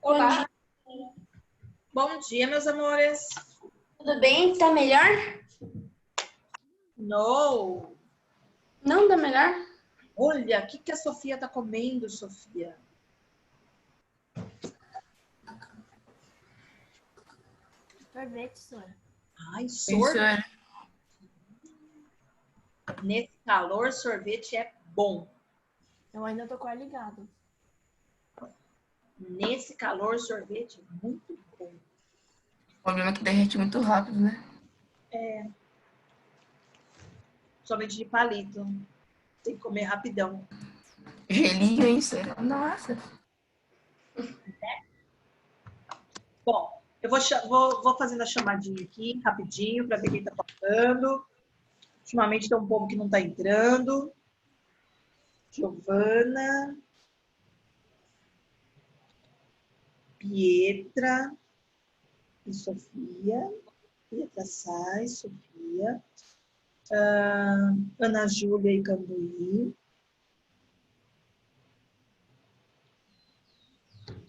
Bom Olá, dia, bom dia, meus amores. tudo bem? Tá melhor? No! Não tá melhor? Olha, o que a Sofia tá comendo, Sofia? Sorvete, Sora. Ai, Isso sorvete. é. Nesse calor, sorvete é bom. Eu ainda tô com o ar ligado. Nesse calor, sorvete é muito bom. O problema é que derrete muito rápido, né? Sorvete de palito. Tem que comer rapidão. Gelinho, isso. Nossa. Bom, eu vou fazendo a chamadinha aqui, rapidinho, para ver quem tá falando. Ultimamente tem um povo que não tá entrando. Giovana. Pietra. E Sofia. Pietra sai, Sofia. Ana Júlia e Cambuí.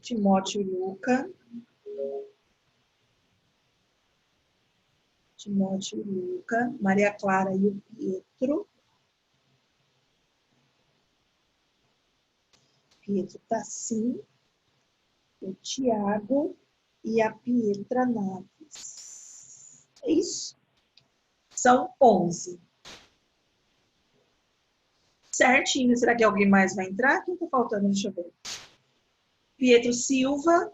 Timóteo e Luca. Timóteo e Luca. Maria Clara e o Pietro. Pietro tá sim. O Tiago e a Pietra Naves. É isso? São 11. Certinho. Será que alguém mais vai entrar? Quem tá faltando? Deixa eu ver. Pietro Silva.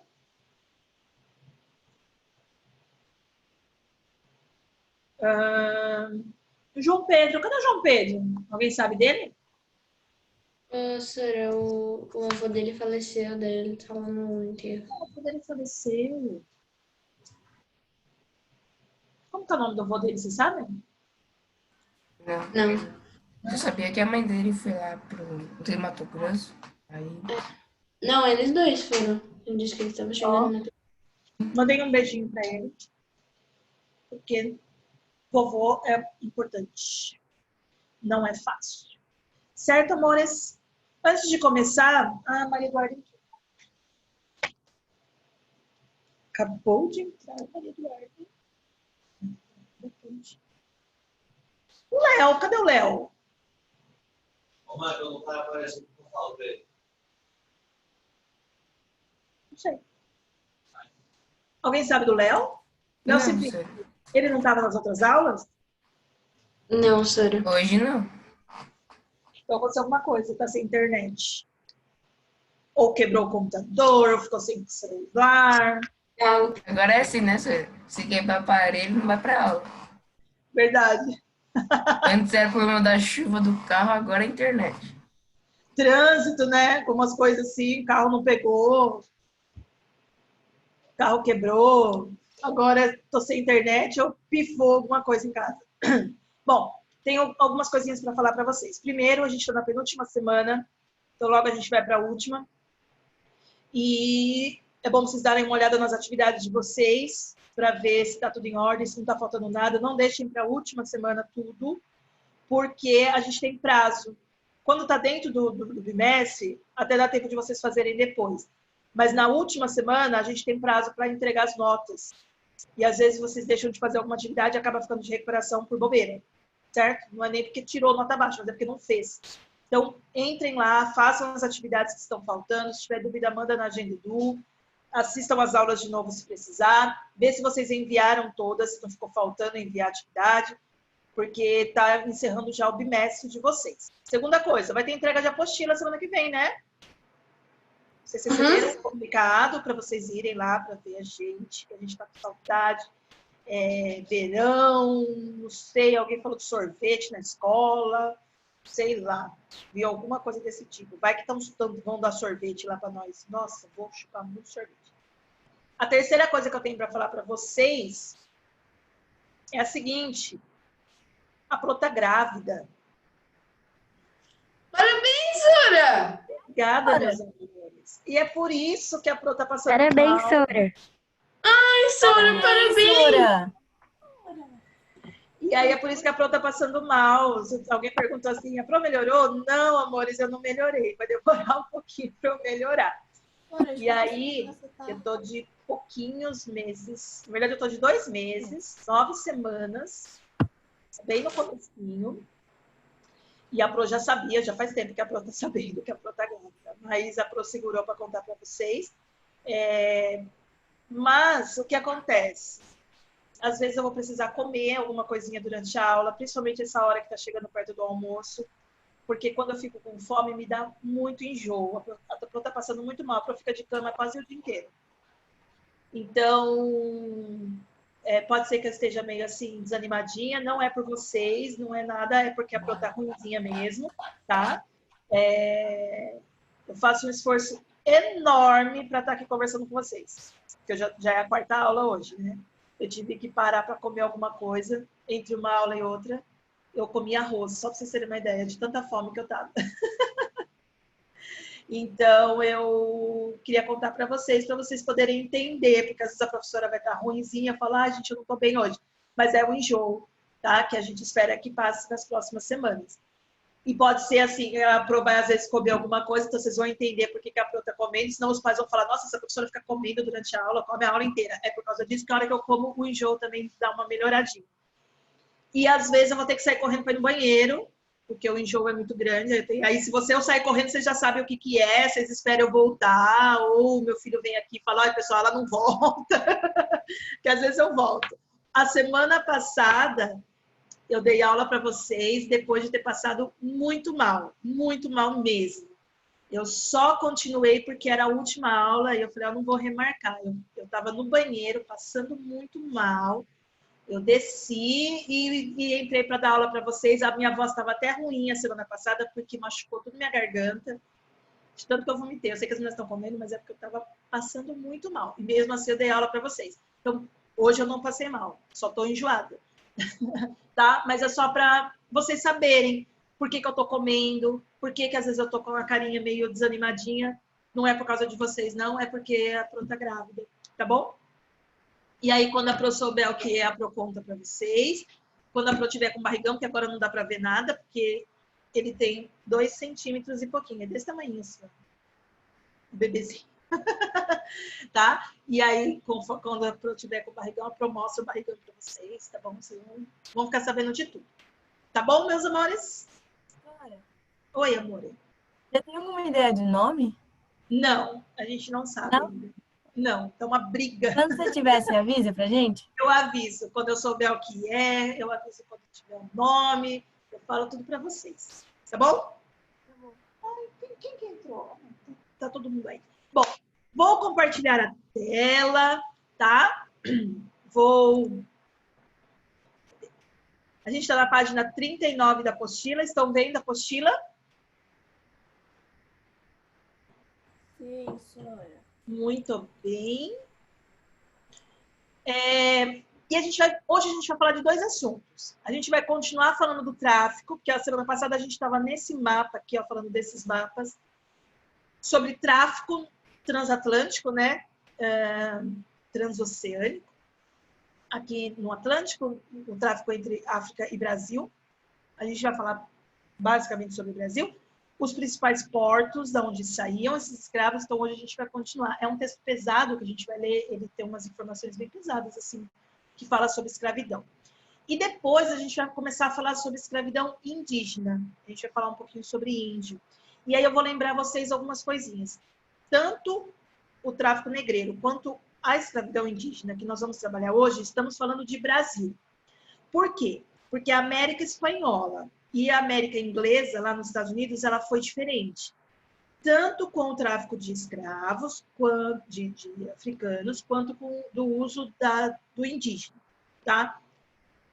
João Pedro. Cadê o João Pedro? Alguém sabe dele? Sora, o avô dele faleceu, daí ele tá lá no enterro. O avô dele faleceu. Como que é o nome do avô dele, vocês sabem? Não. Não, Eu sabia que a mãe dele foi lá pro Mato Grosso. Aí. não, eles dois foram. Ele disse que ele tava chegando na... Mandei um beijinho pra ele. Porque vovô é importante. Não é fácil. Certo, amores? Antes de começar, a Maria Eduarda entrou. Acabou de entrar a Maria Eduarda. O Léo, cadê o Léo? Ô, Marco, não tá aparecendo o que eu falo pra ele. Não sei. Alguém sabe do Léo? Não, Cipriano. sei. Ele não estava nas outras aulas? Não, Sora. Hoje não. Então aconteceu alguma coisa, tá sem internet. Ou quebrou o computador, ou ficou sem celular. Agora é assim, né, senhor? Se quebrar aparelho, não vai pra aula. Verdade. Antes era problema da chuva do carro, agora é a internet. Trânsito, né? Com umas coisas assim, carro não pegou, carro quebrou, agora tô sem internet, ou pifou alguma coisa em casa. Bom, tenho algumas coisinhas para falar para vocês. Primeiro, a gente está na penúltima semana, então logo a gente vai para a última. E é bom vocês darem uma olhada nas atividades de vocês, para ver se está tudo em ordem, se não está faltando nada. Não deixem para a última semana tudo, porque a gente tem prazo. Quando está dentro do bimestre, até dá tempo de vocês fazerem depois. Mas na última semana, a gente tem prazo para entregar as notas. E às vezes vocês deixam de fazer alguma atividade e acaba ficando de recuperação por bobeira. Certo? Não é nem porque tirou nota baixa, mas é porque não fez. Então, entrem lá, façam as atividades que estão faltando. Se tiver dúvida, manda na Agenda Edu. Assistam as aulas de novo se precisar. Vê se vocês enviaram todas, se não ficou faltando enviar atividade, porque está encerrando já o bimestre de vocês. Segunda coisa, vai ter entrega de apostila semana que vem, né? Vocês receberam um comunicado para vocês irem lá para ver a gente, que a gente está com saudade. Verão, não sei, alguém falou de sorvete na escola, sei lá, vi alguma coisa desse tipo. Vai que vão dar sorvete lá para nós. Nossa, vou chupar muito sorvete. A terceira coisa que eu tenho para falar para vocês é a seguinte: a Pro tá grávida. Parabéns, Sora! Obrigada, meus amores. E é por isso que a Pro tá passando Parabéns, mal. Sora. Ai, Sora, parabéns! Sora. E aí é por isso que a Pro tá passando mal. Se alguém perguntou assim, a Pro melhorou? Não, amores, eu não melhorei. Vai demorar um pouquinho para eu melhorar. Sora, E aí, você tá... eu tô de pouquinhos meses. Na verdade, eu tô de 2 meses, 9 semanas, bem no comecinho. E a Pro já sabia, já faz tempo que a Pro tá sabendo que a Pro tá grávida. Mas a Pro segurou para contar para vocês. Mas o que acontece? Às vezes eu vou precisar comer alguma coisinha durante a aula, principalmente essa hora que tá chegando perto do almoço. Porque quando eu fico com fome, me dá muito enjoo. A Pro tá passando muito mal, a Pro fica de cama quase o dia inteiro. Então, pode ser que eu esteja meio assim, desanimadinha. Não é por vocês, não é nada, é porque a Pro tá ruimzinha mesmo, tá? Eu faço um esforço enorme para estar aqui conversando com vocês. Porque já é a 4ª aula hoje, né? Eu tive que parar para comer alguma coisa entre uma aula e outra. Eu comi arroz, só para vocês terem uma ideia de tanta fome que eu tava. Então, eu queria contar para vocês poderem entender, porque às vezes a professora vai estar ruinzinha, falar, gente, eu não estou bem hoje. Mas é o enjoo, tá? Que a gente espera que passe nas próximas semanas. E pode ser assim, a Pro vai às vezes comer alguma coisa, então vocês vão entender por que a Pro está comendo, senão os pais vão falar, nossa, essa professora fica comendo durante a aula, come a aula inteira. É por causa disso que a hora que eu como, o enjoo também dá uma melhoradinha. E às vezes eu vou ter que sair correndo para ir no banheiro, porque o enjoo é muito grande. Aí, se eu sair correndo, vocês já sabem o que é, vocês esperam eu voltar, ou meu filho vem aqui e fala, olha, pessoal, ela não volta, que às vezes eu volto. A semana passada, eu dei aula para vocês depois de ter passado muito mal mesmo. Eu só continuei porque era a última aula e eu falei, eu não vou remarcar. Eu estava no banheiro, passando muito mal. Eu desci e entrei para dar aula para vocês. A minha voz estava até ruim a semana passada, porque machucou toda minha garganta. De tanto que eu vomitei. Eu sei que as meninas estão comendo, mas é porque eu estava passando muito mal. E mesmo assim eu dei aula para vocês. Então, hoje eu não passei mal, só estou enjoada. Tá? Mas é só para vocês saberem por que eu estou comendo, por que às vezes eu estou com a carinha meio desanimadinha. Não é por causa de vocês, não. É porque a Pro tá grávida. Tá bom? E aí, quando a Pro souber o que é, a Pro conta para vocês. Quando a Pro tiver com barrigão, que agora não dá para ver nada, porque ele tem 2 centímetros e pouquinho. É desse tamanho, assim. O bebezinho. Tá? E aí, quando a Pro tiver com barrigão, a Pro mostra o barrigão para vocês, tá bom? Vocês vão ficar sabendo de tudo. Tá bom, meus amores? Oi, amor. Você tem alguma ideia de nome? Não, a gente não sabe Não? ainda. Não, tá uma briga. Quando você tiver, você avisa pra gente? Eu aviso quando eu souber o que é, eu aviso quando tiver um nome, eu falo tudo para vocês. Tá bom? Tá bom. Ai, quem que entrou? Tá todo mundo aí. Bom, vou compartilhar a tela, tá? A gente está na página 39 da apostila. Estão vendo a apostila? Sim, Sora. Muito bem. E hoje a gente vai falar de 2 assuntos. A gente vai continuar falando do tráfico, porque a semana passada a gente estava nesse mapa aqui, ó, falando desses mapas, sobre tráfico transatlântico, né? Transoceânico. Aqui no Atlântico, o tráfico entre África e Brasil. A gente vai falar basicamente sobre o Brasil. Os principais portos de onde saíam esses escravos, então hoje a gente vai continuar. É um texto pesado que a gente vai ler, ele tem umas informações bem pesadas, assim, que fala sobre escravidão. E depois a gente vai começar a falar sobre escravidão indígena. A gente vai falar um pouquinho sobre índio. E aí eu vou lembrar vocês algumas coisinhas. Tanto o tráfico negreiro quanto a escravidão indígena, que nós vamos trabalhar hoje, estamos falando de Brasil. Por quê? Porque a América Espanhola e a América Inglesa, lá nos Estados Unidos, ela foi diferente. Tanto com o tráfico de escravos, de africanos, quanto com do uso do indígena. Tá?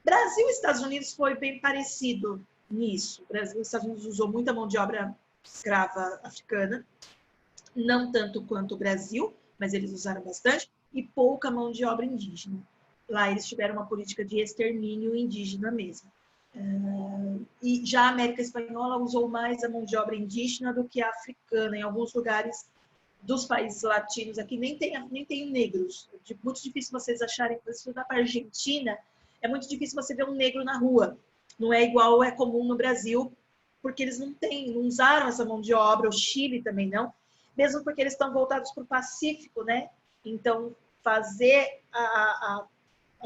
Brasil e Estados Unidos foi bem parecido nisso. Brasil e Estados Unidos usou muita mão de obra escrava africana, não tanto quanto o Brasil, mas eles usaram bastante, e pouca mão de obra indígena. Lá eles tiveram uma política de extermínio indígena mesmo. E já a América Espanhola usou mais a mão de obra indígena do que a africana. Em alguns lugares dos países latinos aqui nem tem negros. É muito difícil vocês acharem. Se você vai para a Argentina, é muito difícil você ver um negro na rua. Não é igual é comum no Brasil, porque eles não usaram essa mão de obra. O Chile também não. mesmo porque eles estão voltados para o Pacífico, né? Então, fazer a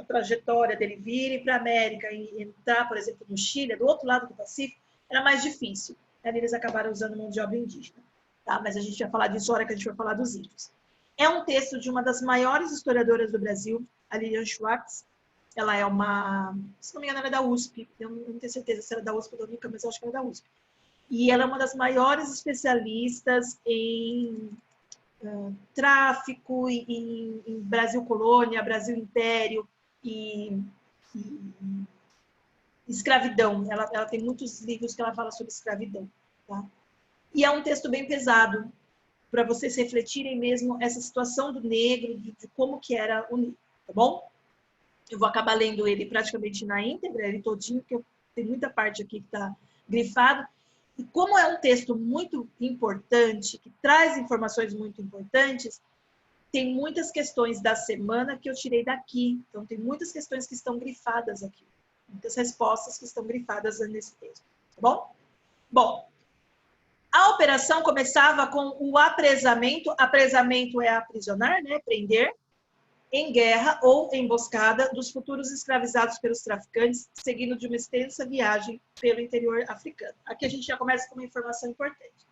trajetória dele vir para a América e entrar, por exemplo, no Chile, do outro lado do Pacífico, era mais difícil. Aí eles acabaram usando mão de obra indígena. Tá? Mas a gente vai falar disso na hora que a gente vai falar dos índios. É um texto de uma das maiores historiadoras do Brasil, a Lilian Schwartz. Ela é uma, se não me engano, ela é da USP. Eu não tenho certeza se ela é da USP ou da Unica, mas eu acho que ela é da USP. E ela é uma das maiores especialistas em tráfico, em Brasil Colônia, Brasil Império e escravidão. Ela tem muitos livros que ela fala sobre escravidão. Tá? E é um texto bem pesado, para vocês refletirem mesmo essa situação do negro, de como que era o negro, tá bom? Eu vou acabar lendo ele praticamente na íntegra, ele todinho, porque tem muita parte aqui que está grifado. E como é um texto muito importante, que traz informações muito importantes, tem muitas questões da semana que eu tirei daqui. Então, tem muitas questões que estão grifadas aqui. Muitas respostas que estão grifadas nesse texto, tá bom? Bom, a operação começava com o apresamento. Apresamento é aprisionar, né? Prender. Em guerra ou emboscada dos futuros escravizados pelos traficantes, seguindo de uma extensa viagem pelo interior africano. Aqui a gente já começa com uma informação importante.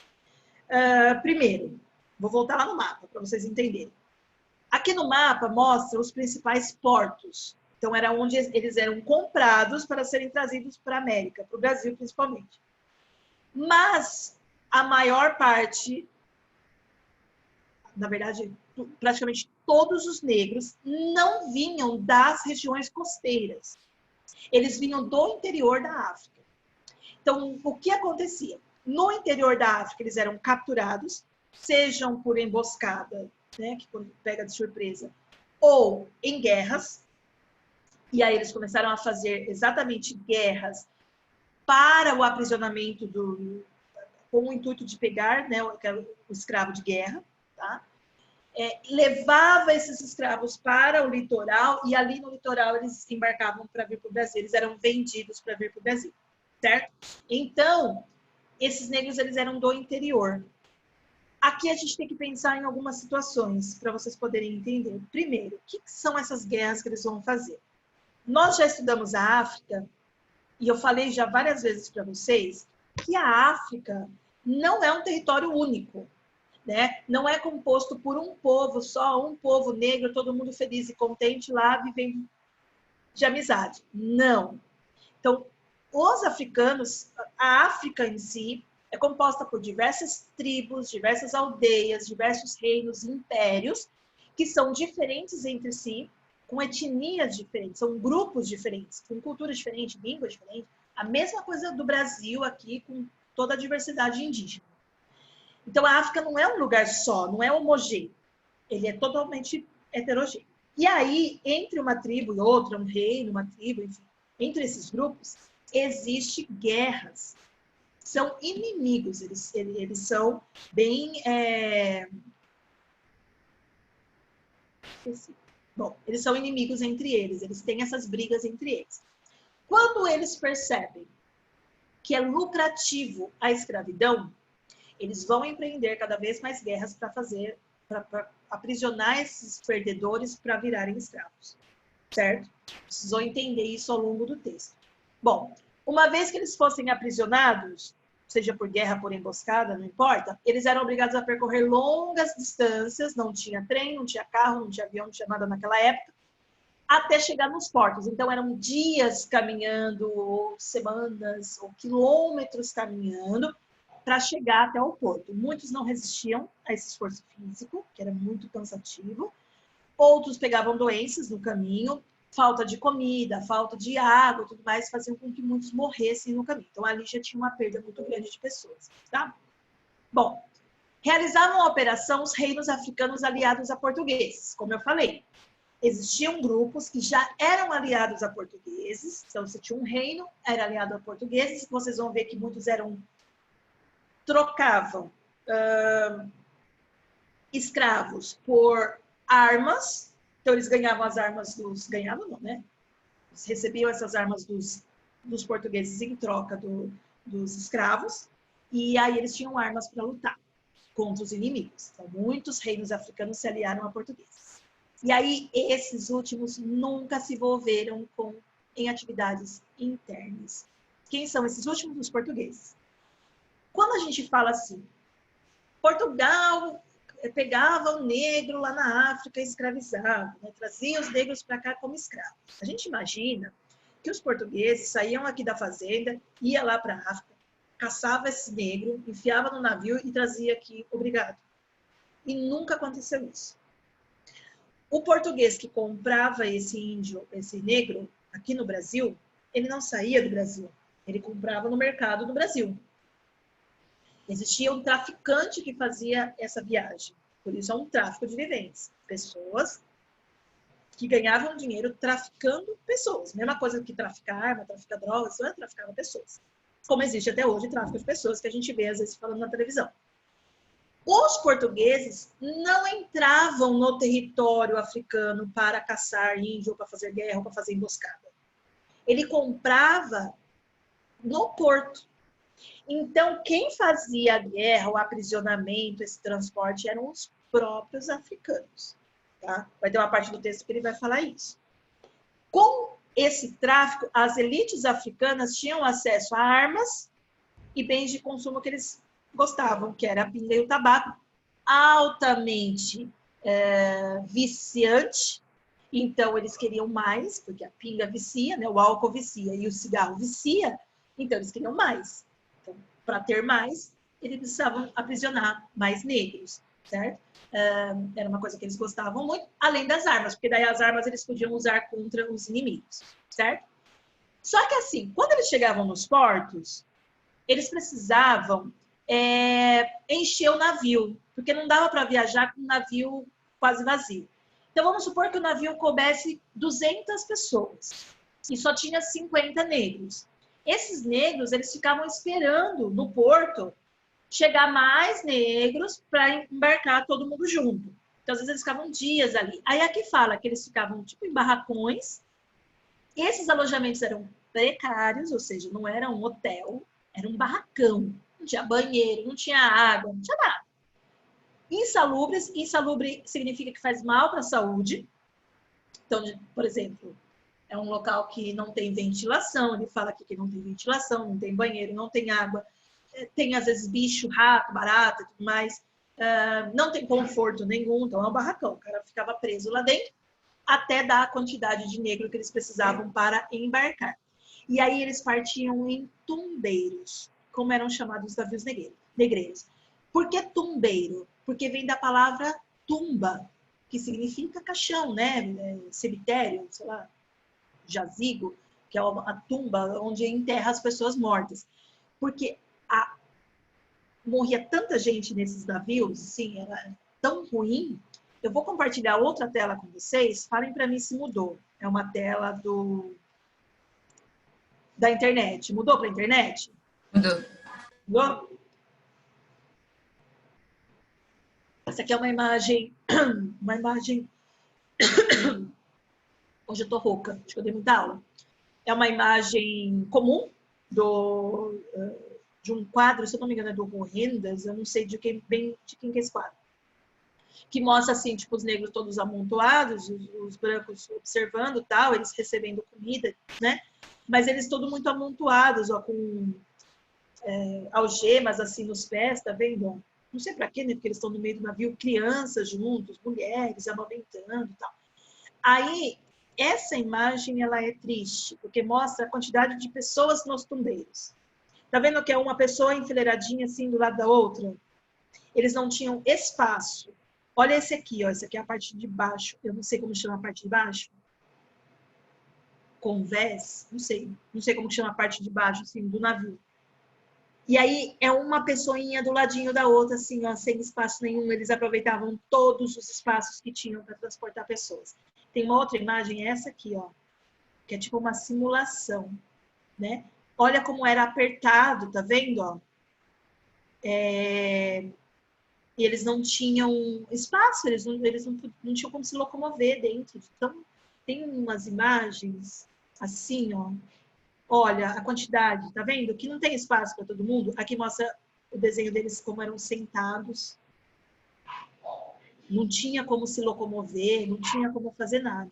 Primeiro, vou voltar lá no mapa para vocês entenderem. Aqui no mapa mostra os principais portos. Então, era onde eles eram comprados para serem trazidos para a América, para o Brasil principalmente. Mas a maior parte, na verdade, praticamente todos os negros não vinham das regiões costeiras. Eles vinham do interior da África. Então, o que acontecia? No interior da África, eles eram capturados, sejam por emboscada, né, que quando pega de surpresa, ou em guerras. E aí eles começaram a fazer exatamente guerras para o aprisionamento com o intuito de pegar, né, o escravo de guerra, tá? Levava esses escravos para o litoral e ali no litoral eles embarcavam para vir para o Brasil. Eles eram vendidos para vir para o Brasil, certo? Então, esses negros eles eram do interior. Aqui a gente tem que pensar em algumas situações para vocês poderem entender. Primeiro, o que são essas guerras que eles vão fazer? Nós já estudamos a África e eu falei já várias vezes para vocês que a África não é um território único. Né? Não é composto por um povo só, um povo negro, todo mundo feliz e contente lá, vivendo de amizade. Não. Então, os africanos, a África em si, é composta por diversas tribos, diversas aldeias, diversos reinos e impérios, que são diferentes entre si, com etnias diferentes, são grupos diferentes, com cultura diferente, língua diferente. A mesma coisa do Brasil aqui, com toda a diversidade indígena. Então, a África não é um lugar só, não é homogêneo. Ele é totalmente heterogêneo. E aí, entre uma tribo e outra, um reino, uma tribo, enfim, entre esses grupos, existem guerras. São inimigos, eles são bem... Bom, eles são inimigos entre eles têm essas brigas entre eles. Quando eles percebem que é lucrativo a escravidão, eles vão empreender cada vez mais guerras para aprisionar esses perdedores para virarem escravos, certo? Precisam entender isso ao longo do texto. Bom, uma vez que eles fossem aprisionados, seja por guerra, por emboscada, não importa, eles eram obrigados a percorrer longas distâncias, não tinha trem, não tinha carro, não tinha avião, não tinha nada naquela época, até chegar nos portos. Então, eram dias caminhando, ou semanas, ou quilômetros caminhando, para chegar até o porto. Muitos não resistiam a esse esforço físico, que era muito cansativo. Outros pegavam doenças no caminho, falta de comida, falta de água, tudo mais, faziam com que muitos morressem no caminho. Então, ali já tinha uma perda muito grande de pessoas, tá? Bom, realizavam a operação os reinos africanos aliados a portugueses, como eu falei. Existiam grupos que já eram aliados a portugueses, então, se tinha um reino, era aliado a portugueses, vocês vão ver que muitos trocavam escravos por armas. Então, eles ganhavam as armas ganhavam não, né? Eles recebiam essas armas dos portugueses em troca dos escravos. E aí eles tinham armas para lutar. contra os inimigos. Então, muitos reinos africanos se aliaram a portugueses. E aí, esses últimos nunca se envolveram em atividades internas. Quem são esses últimos? Os portugueses. Quando a gente fala assim, Portugal pegava o negro lá na África e escravizava, né? Trazia os negros para cá como escravos. A gente imagina que os portugueses saíam aqui da fazenda, ia lá para a África, caçava esse negro, enfiava no navio e trazia aqui, obrigado. E nunca aconteceu isso. O português que comprava esse índio, esse negro, aqui no Brasil, ele não saía do Brasil. Ele comprava no mercado do Brasil. Existia um traficante que fazia essa viagem. Por isso é um tráfico de viventes. Pessoas que ganhavam dinheiro traficando pessoas. Mesma coisa que traficar arma, traficar drogas, isso é traficar pessoas. Como existe até hoje tráfico de pessoas, que a gente vê às vezes falando na televisão. Os portugueses não entravam no território africano para caçar índio, ou para fazer guerra, ou para fazer emboscada. Ele comprava no porto. Então, quem fazia a guerra, o aprisionamento, esse transporte, eram os próprios africanos. Tá? Vai ter uma parte do texto que ele vai falar isso. Com esse tráfico, as elites africanas tinham acesso a armas e bens de consumo que eles gostavam, que era a pinga e o tabaco, altamente viciante. Então, eles queriam mais, porque a pinga vicia, né? O álcool vicia e o cigarro vicia, então eles queriam mais. Então, para ter mais, eles precisavam aprisionar mais negros, certo? Era uma coisa que eles gostavam muito, além das armas, porque daí as armas eles podiam usar contra os inimigos, certo? Só que assim, quando eles chegavam nos portos, eles precisavam encher o navio, porque não dava para viajar com um navio quase vazio. Então, vamos supor que o navio coubesse 200 pessoas e só tinha 50 negros. Esses negros, eles ficavam esperando no porto chegar mais negros para embarcar todo mundo junto. Então, às vezes, eles ficavam dias ali. Aí, aqui fala que eles ficavam, tipo, em barracões. Esses alojamentos eram precários, ou seja, não era um hotel, era um barracão. Não tinha banheiro, não tinha água, não tinha nada. Insalubres, insalubre significa que faz mal para a saúde. Então, por exemplo, é um local que não tem ventilação, ele fala aqui que não tem ventilação, não tem banheiro, não tem água, tem às vezes bicho, rato, barata e tudo mais, não tem conforto nenhum, então é um barracão, o cara ficava preso lá dentro até dar a quantidade de negro que eles precisavam para embarcar. E aí eles partiam em tumbeiros, como eram chamados os navios negreiros. Por que tumbeiro? Porque vem da palavra tumba, que significa caixão, né? Cemitério, sei lá, jazigo, que é a tumba onde enterra as pessoas mortas. Porque morria tanta gente nesses navios, assim, era tão ruim. Eu vou compartilhar outra tela com vocês, falem para mim se mudou. É uma tela da internet. Mudou para a internet? Mudou. Mudou? Essa aqui é uma imagem... Hoje eu tô rouca, acho que eu dei muita aula. É uma imagem comum de um quadro, se eu não me engano é do Rohindas, eu não sei de quem que é esse quadro. Que mostra, assim, tipo, os negros todos amontoados, os brancos observando, tal, eles recebendo comida, né? Mas eles todos muito amontoados, ó, com algemas, assim, nos pés, tá vendo? Não sei pra quê, né? Porque eles estão no meio do navio, crianças juntos, mulheres amamentando e tal. Aí, essa imagem, ela é triste, porque mostra a quantidade de pessoas nos tumbeiros. Tá vendo que é uma pessoa enfileiradinha, assim, do lado da outra? Eles não tinham espaço. Olha esse aqui, ó. Esse aqui é a parte de baixo. Eu não sei como chama a parte de baixo. Convés? Não sei. Não sei como chama a parte de baixo, assim, do navio. E aí, é uma pessoinha do ladinho da outra, assim, ó, sem espaço nenhum. Eles aproveitavam todos os espaços que tinham para transportar pessoas. Tem uma outra imagem, essa aqui, ó. Que é tipo uma simulação, né? Olha como era apertado, tá vendo, ó? E eles não tinham espaço, eles não tinham como se locomover dentro. Então, tem umas imagens assim, ó. Olha a quantidade, tá vendo? Que não tem espaço para todo mundo. Aqui mostra o desenho deles como eram sentados, não tinha como se locomover, não tinha como fazer nada.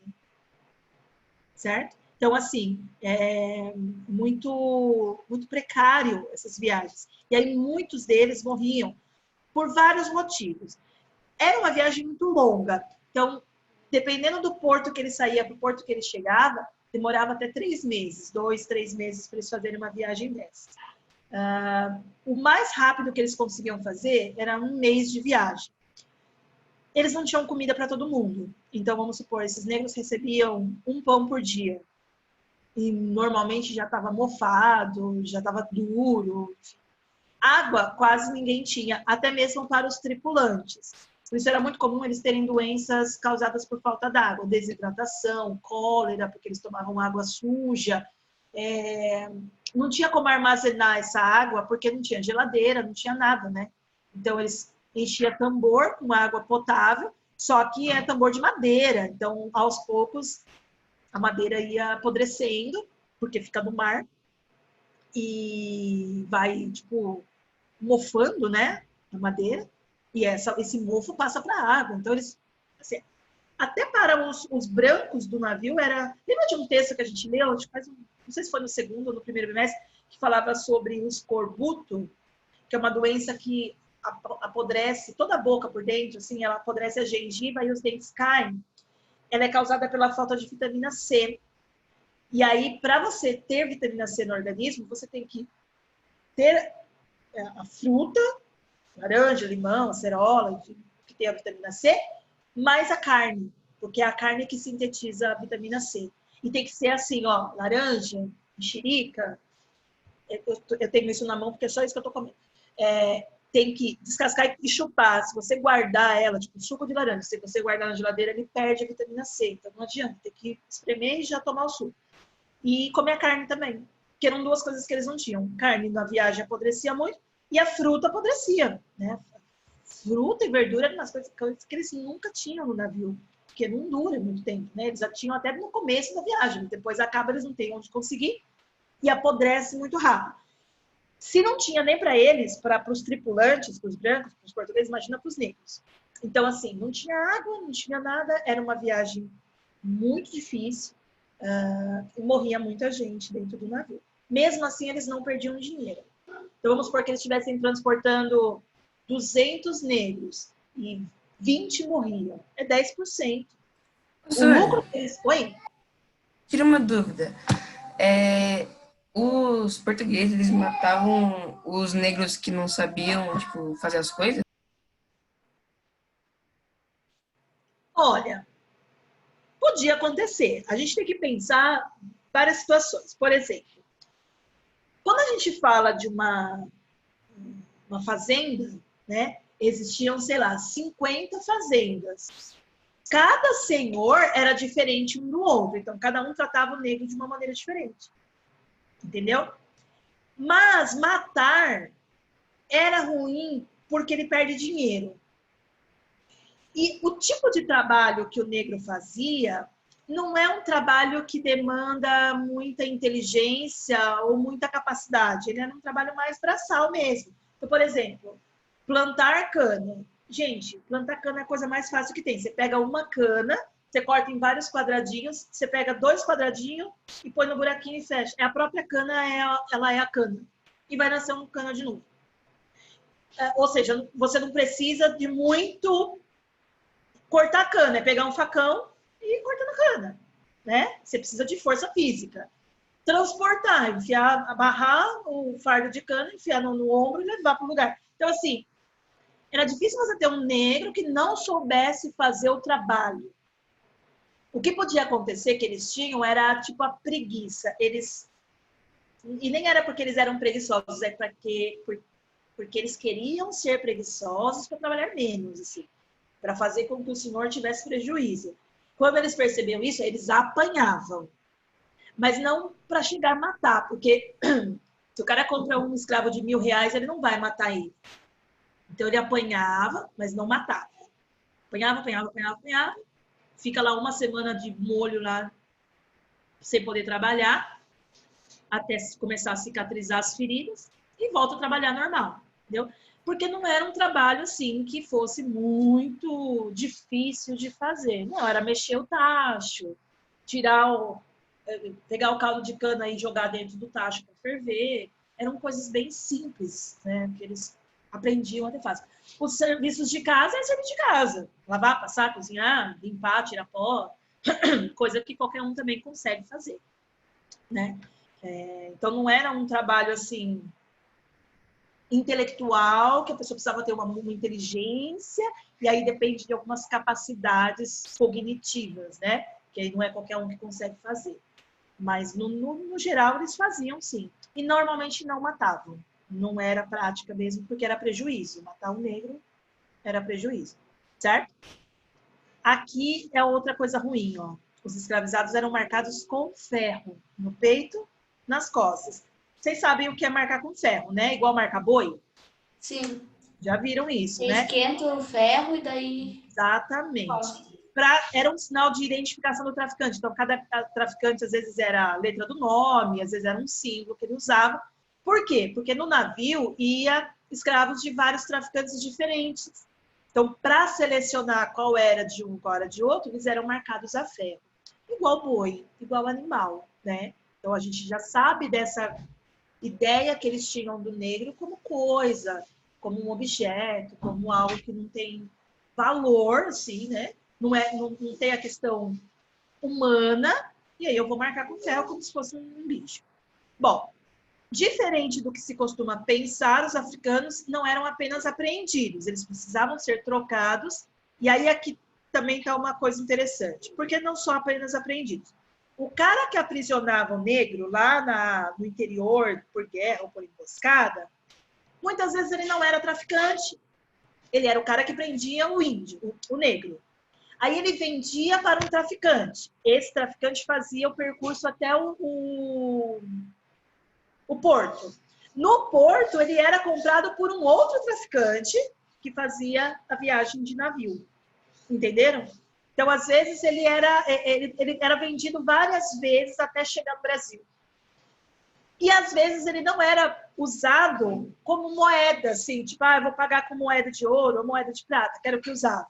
Certo? Então, assim, é muito precário essas viagens. E aí muitos deles morriam por vários motivos. Era uma viagem muito longa. Então, dependendo do porto que ele saía para o porto que ele chegava, demorava até 3 meses, 2, 3 meses para eles fazerem uma viagem dessa. O mais rápido que eles conseguiam fazer era 1 mês de viagem. Eles não tinham comida para todo mundo. Então, vamos supor, esses negros recebiam 1 pão por dia. E normalmente já estava mofado, já estava duro. Água quase ninguém tinha, até mesmo para os tripulantes. Por isso era muito comum eles terem doenças causadas por falta d'água, desidratação, cólera, porque eles tomavam água suja. Não tinha como armazenar essa água, porque não tinha geladeira, não tinha nada, né? Então eles enchiam tambor com água potável, só que é tambor de madeira. Então, aos poucos, a madeira ia apodrecendo, porque fica no mar, e vai, tipo, mofando, né, a madeira, e esse mofo passa para a água. Então, eles, assim, até para os brancos do navio, era... Lembra de um texto que a gente leu, acho que não sei se foi no segundo ou no primeiro bimestre, que falava sobre o escorbuto, que é uma doença que apodrece toda a boca por dentro, assim, ela apodrece a gengiva e os dentes caem. Ela é causada pela falta de vitamina C. E aí, para você ter vitamina C no organismo, você tem que ter a fruta, laranja, limão, acerola, enfim, que tem a vitamina C, mais a carne, porque é a carne que sintetiza a vitamina C. E tem que ser assim, ó, laranja, mexerica, eu tenho isso na mão porque é só isso que eu tô comendo. Tem que descascar e chupar. Se você guardar ela, tipo suco de laranja, se você guardar na geladeira, ele perde a vitamina C. Então não adianta, tem que espremer e já tomar o suco. E comer a carne também, que eram 2 coisas que eles não tinham. Carne na viagem apodrecia muito e a fruta apodrecia, né? Fruta e verdura eram umas coisas que eles nunca tinham no navio, porque não dura muito tempo, né? Eles já tinham até no começo da viagem, depois acaba, eles não têm onde conseguir e apodrece muito rápido. Se não tinha nem para eles, para os tripulantes, para os brancos, para os portugueses, imagina para os negros. Então, assim, não tinha água, não tinha nada, era uma viagem muito difícil, e morria muita gente dentro do navio. Mesmo assim, eles não perdiam dinheiro. Então, vamos supor que eles estivessem transportando 200 negros e 20 morriam. É 10%. O lucro que eles... Oi? Tira uma dúvida. Os portugueses, eles matavam os negros que não sabiam, tipo, fazer as coisas? Olha, podia acontecer. A gente tem que pensar várias situações. Por exemplo, quando a gente fala de uma fazenda, né? Existiam, sei lá, 50 fazendas. Cada senhor era diferente um do outro. Então, cada um tratava o negro de uma maneira diferente. Entendeu? Mas matar era ruim porque ele perde dinheiro. E o tipo de trabalho que o negro fazia não é um trabalho que demanda muita inteligência ou muita capacidade. Ele era um trabalho mais braçal mesmo. Então, por exemplo, plantar cana. Gente, plantar cana é a coisa mais fácil que tem. Você pega uma cana, você corta em vários quadradinhos, você pega 2 quadradinhos e põe no buraquinho e fecha. A própria cana, ela é a cana. E vai nascer uma cana de novo. Ou seja, você não precisa de muito cortar cana. É pegar um facão e cortar na cana. Né? Você precisa de força física. Transportar, amarrar o fardo de cana, enfiar no ombro e levar para o lugar. Então, assim, era difícil você ter um negro que não soubesse fazer o trabalho. O que podia acontecer que eles tinham era tipo a preguiça. E nem era porque eles eram preguiçosos, é porque eles queriam ser preguiçosos para trabalhar menos, assim, para fazer com que o senhor tivesse prejuízo. Quando eles percebiam isso, eles apanhavam. Mas não para chegar a matar, porque se o cara compra um escravo de R$1.000, ele não vai matar ele. Então ele apanhava, mas não matava. Apanhava. Fica lá 1 semana de molho lá, sem poder trabalhar, até começar a cicatrizar as feridas, e volta a trabalhar normal, entendeu? porque não era um trabalho assim que fosse muito difícil de fazer. Não, era mexer o tacho, pegar o caldo de cana e jogar dentro do tacho para ferver. Eram coisas bem simples, né? Que eles aprendiam até fácil. Os serviços de casa é serviço de casa. Lavar, passar, cozinhar, limpar, tirar pó, coisa que qualquer um também consegue fazer, né? Então não era um trabalho assim intelectual, que a pessoa precisava ter uma inteligência, e aí depende de algumas capacidades cognitivas, né? Que aí não é qualquer um que consegue fazer. Mas, no geral, eles faziam, sim. E normalmente não matavam. Não era prática mesmo, porque era prejuízo. Matar um negro era prejuízo, certo? Aqui é outra coisa ruim, ó. Os escravizados eram marcados com ferro no peito, nas costas. Vocês sabem o que é marcar com ferro, né? Igual marcar boi? Sim. Já viram isso, Você né? esquenta o ferro e daí... Exatamente. Era um sinal de identificação do traficante. Então, cada traficante, às vezes, era a letra do nome, às vezes era um símbolo que ele usava. Por quê? Porque no navio ia escravos de vários traficantes diferentes. Então, para selecionar qual era de um, qual era de outro, eles eram marcados a ferro. Igual boi, igual animal, né? Então, a gente já sabe dessa ideia que eles tinham do negro como coisa, como um objeto, como algo que não tem valor, assim, né? Não tem a questão humana, e aí eu vou marcar com ferro como se fosse um bicho. Bom, diferente do que se costuma pensar, os africanos não eram apenas apreendidos, eles precisavam ser trocados, e aí aqui também está uma coisa interessante, porque não só apenas apreendidos. O cara que aprisionava o negro lá no interior, por guerra ou por emboscada, muitas vezes ele não era traficante, ele era o cara que prendia o índio, o negro. Aí ele vendia para um traficante. Esse traficante fazia o percurso até o porto. No porto, ele era comprado por um outro traficante que fazia a viagem de navio. Entenderam? Então, às vezes, ele era vendido várias vezes até chegar no Brasil. E, às vezes, ele não era usado como moeda, assim, tipo, eu vou pagar com moeda de ouro ou moeda de prata, que era o que usava.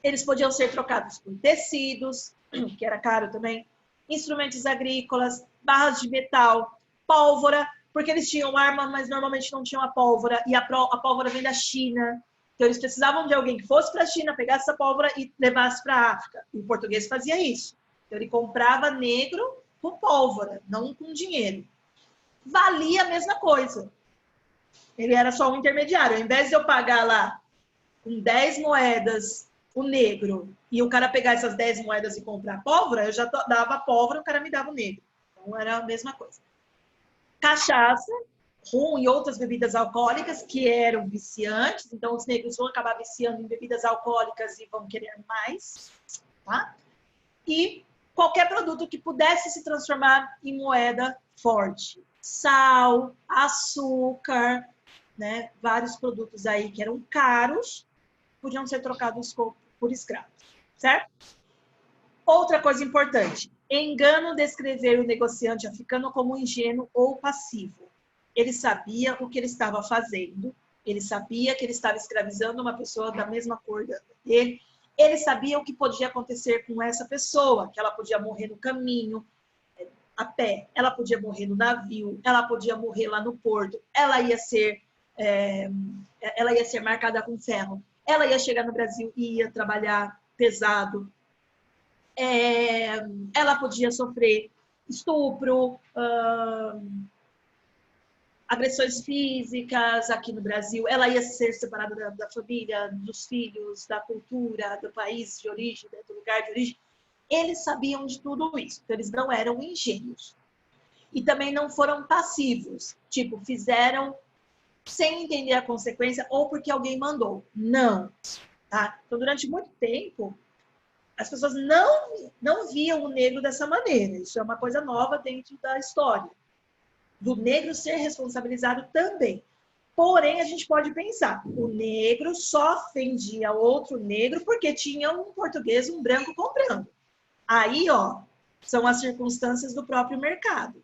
Eles podiam ser trocados por tecidos, que era caro também, instrumentos agrícolas, barras de metal, pólvora, porque eles tinham arma, mas normalmente não tinham a pólvora, e a pólvora vem da China. Então, eles precisavam de alguém que fosse para a China, pegasse essa pólvora e levasse para a África. E o português fazia isso. Então, ele comprava negro com pólvora, não com dinheiro. Valia a mesma coisa. Ele era só um intermediário. Ao invés de eu pagar lá com 10 moedas o negro e o cara pegar essas 10 moedas e comprar pólvora, eu já dava a pólvora e o cara me dava o negro. Então, era a mesma coisa. Cachaça, rum e outras bebidas alcoólicas que eram viciantes. Então, os negros vão acabar viciando em bebidas alcoólicas e vão querer mais. Tá? E qualquer produto que pudesse se transformar em moeda forte. Sal, açúcar, né? Vários produtos aí que eram caros, podiam ser trocados por escravos, certo? Outra coisa importante, engano descrever o negociante africano como ingênuo ou passivo. Ele sabia o que ele estava fazendo, ele sabia que ele estava escravizando uma pessoa da mesma cor dele, ele sabia o que podia acontecer com essa pessoa, que ela podia morrer no caminho, a pé, ela podia morrer no navio, ela podia morrer lá no porto, ela ia ser marcada com ferro, ela ia chegar no Brasil e ia trabalhar pesado, ela podia sofrer estupro, agressões físicas aqui no Brasil, ela ia ser separada da família, dos filhos, da cultura, do país de origem, do lugar de origem. Eles sabiam de tudo isso, então eles não eram ingênuos. E também não foram passivos, tipo, fizeram sem entender a consequência ou porque alguém mandou. Não. Tá? Então, durante muito tempo, as pessoas não viam o negro dessa maneira. Isso é uma coisa nova dentro da história. Do negro ser responsabilizado também. Porém, a gente pode pensar, o negro só vendia outro negro porque tinha um português, um branco comprando. Aí, ó, são as circunstâncias do próprio mercado.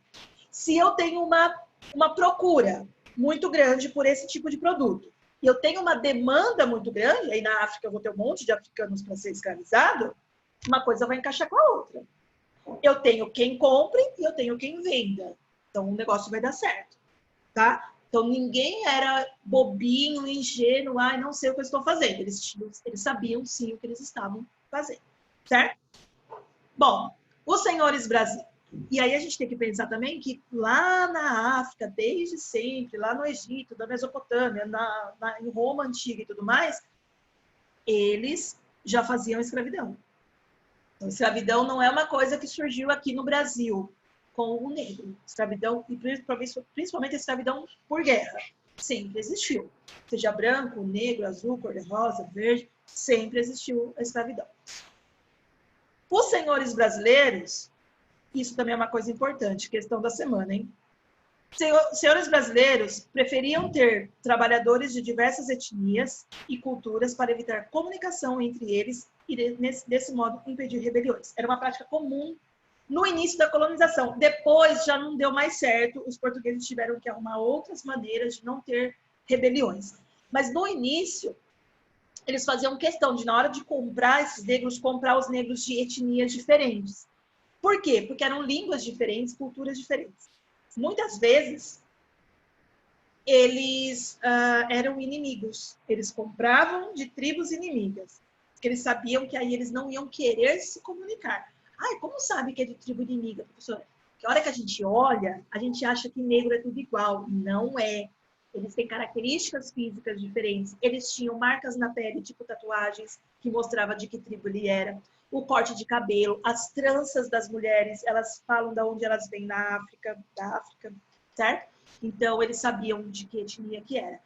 Se eu tenho uma procura muito grande por esse tipo de produto, e eu tenho uma demanda muito grande, aí na África eu vou ter um monte de africanos para ser escravizado, uma coisa vai encaixar com a outra. Eu tenho quem compre e eu tenho quem venda. Então o negócio vai dar certo, tá? Então ninguém era bobinho, ingênuo, não sei o que eu estou fazendo. Eles sabiam sim o que eles estavam fazendo, certo? Bom, os senhores brasileiros. E aí a gente tem que pensar também que lá na África, desde sempre, lá no Egito, na Mesopotâmia, em Roma antiga e tudo mais, eles já faziam escravidão. Então, escravidão não é uma coisa que surgiu aqui no Brasil com o negro. Escravidão, e principalmente a escravidão por guerra, sempre existiu. Seja branco, negro, azul, cor-de-rosa, verde, sempre existiu a escravidão. Os senhores brasileiros, isso também é uma coisa importante, questão da semana, hein? Senhores brasileiros preferiam ter trabalhadores de diversas etnias e culturas para evitar comunicação entre eles e, desse modo, impedir rebeliões. Era uma prática comum no início da colonização. Depois já não deu mais certo, os portugueses tiveram que arrumar outras maneiras de não ter rebeliões. Mas no início, eles faziam questão de, na hora de comprar esses negros, comprar os negros de etnias diferentes. Por quê? Porque eram línguas diferentes, culturas diferentes. Muitas vezes, eles eram inimigos. Eles compravam de tribos inimigas. Porque eles sabiam que aí eles não iam querer se comunicar. Como sabe que é de tribo inimiga, professora? Que a hora que a gente olha, a gente acha que negro é tudo igual. Não é. Eles têm características físicas diferentes. Eles tinham marcas na pele, tipo tatuagens, que mostrava de que tribo ele era. O corte de cabelo, as tranças das mulheres, elas falam de onde elas vêm da África, certo? Então, eles sabiam de que etnia que era.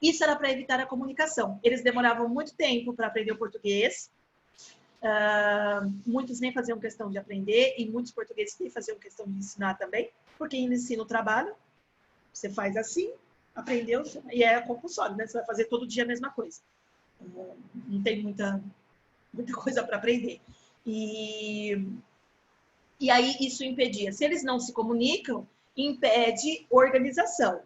Isso era para evitar a comunicação. Eles demoravam muito tempo para aprender o português. Muitos nem faziam questão de aprender, e muitos portugueses nem faziam questão de ensinar também, porque ensina o trabalho. Você faz assim, aprendeu, e é compulsório, né? Você vai fazer todo dia a mesma coisa. Não tem muita coisa para aprender. E aí isso impedia. Se eles não se comunicam, impede organização.